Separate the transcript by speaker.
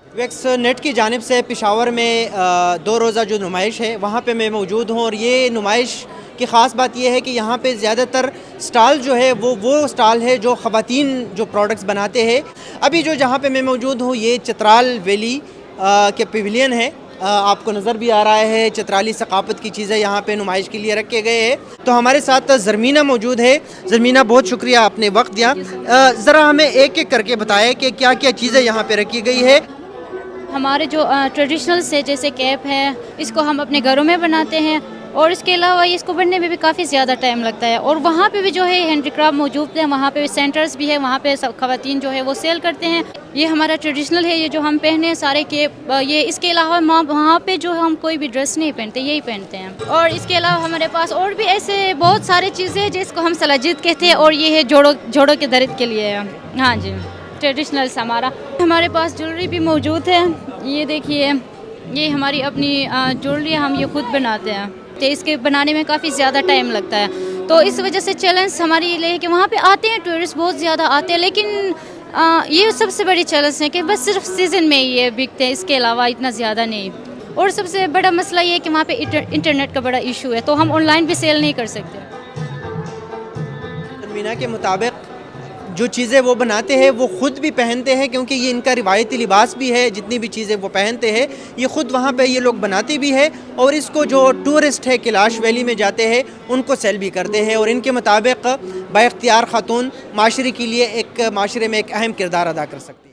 Speaker 1: ویکس net کی جانب سے پشاور میں 2 روزہ جو نمائش ہے وہاں پہ میں موجود ہوں، اور یہ نمائش کی خاص بات یہ ہے کہ یہاں پہ زیادہ تر سٹال جو ہے وہ سٹال ہے جو خواتین جو پروڈکٹس بناتے ہیں۔ ابھی جو جہاں پہ میں موجود ہوں یہ چترال ویلی کے پیویلین ہے، آپ کو نظر بھی آ رہا ہے، چترالی ثقافت کی چیزیں یہاں پہ نمائش کے لیے رکھے گئے ہیں۔ تو ہمارے ساتھ زرمینہ موجود ہے۔ زرمینہ بہت شکریہ آپ نے وقت دیا، ذرا ہمیں ایک ایک کر کے بتائیں کہ کیا کیا چیزیں یہاں پہ رکھی گئی ہے۔
Speaker 2: ہمارے جو ٹریڈیشنلس ہے جیسے کیپ ہے، اس کو ہم اپنے گھروں میں بناتے ہیں، اور اس کے علاوہ اس کو بننے میں بھی کافی زیادہ ٹائم لگتا ہے، اور وہاں پہ بھی جو ہے ہینڈی کرافٹ موجود ہے، وہاں پہ سینٹرز بھی ہے، وہاں پہ سب خواتین جو ہے وہ سیل کرتے ہیں۔ یہ ہمارا ٹریڈیشنل ہے، یہ جو ہم پہنے ہیں سارے کیپ، یہ اس کے علاوہ وہاں پہ جو ہم کوئی بھی ڈریس نہیں پہنتے، یہی پہنتے ہیں۔ اور اس کے علاوہ ہمارے پاس اور بھی ایسے بہت سارے چیزیں ہیں جس کو ہم سلاجید کہتے ہیں، اور یہ ہے جوڑوں کے درد کے لیے ہے۔ ہاں جی، ٹریڈیشنلس ہمارے پاس جویلری بھی موجود ہے۔ یہ دیکھیے، یہ ہماری اپنی جویلری ہم یہ خود بناتے ہیں، تو اس کے بنانے میں کافی زیادہ ٹائم لگتا ہے، تو اس وجہ سے چیلنج ہماری یہ ہے کہ وہاں پہ آتے ہیں ٹورسٹ بہت زیادہ آتے ہیں، لیکن یہ سب سے بڑی چیلنج ہے کہ بس صرف سیزن میں یہ بکتے ہیں، اس کے علاوہ اتنا زیادہ نہیں۔ اور سب سے بڑا مسئلہ یہ ہے کہ وہاں پہ انٹرنیٹ کا بڑا ایشو ہے، تو ہم آن لائن بھی سیل نہیں کر سکتے۔
Speaker 1: زرمینہ کے مطابق جو چیزیں وہ بناتے ہیں وہ خود بھی پہنتے ہیں، کیونکہ یہ ان کا روایتی لباس بھی ہے، جتنی بھی چیزیں وہ پہنتے ہیں یہ خود وہاں پہ یہ لوگ بناتے بھی ہے، اور اس کو جو ٹورسٹ ہے کیلاش ویلی میں جاتے ہیں ان کو سیل بھی کرتے ہیں، اور ان کے مطابق با اختیار خاتون معاشرے کے لیے معاشرے میں ایک اہم کردار ادا کر سکتی ہے۔